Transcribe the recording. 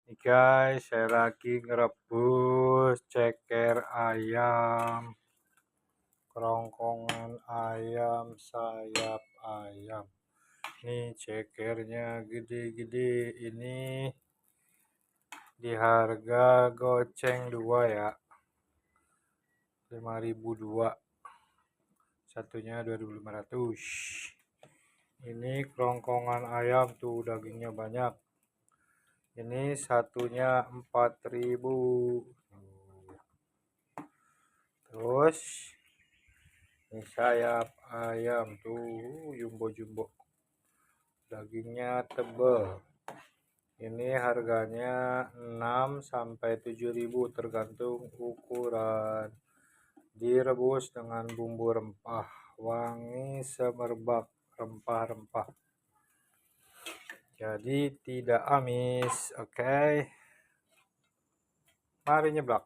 Nih guys, saya lagi ngerebus ceker ayam, kerongkongan ayam, sayap ayam. Nih cekernya gede-gede, ini di harga goceng 2 ya, 5.002, satunya 2.500. Ini kerongkongan ayam tuh dagingnya banyak. Ini satunya 4.000. Terus ini sayap ayam tuh jumbo-jumbo, dagingnya tebal. Ini harganya 6 sampai 7.000 tergantung ukuran. Direbus dengan bumbu rempah, wangi semerbak rempah-rempah. Jadi tidak amis, oke. Mari nyeblak.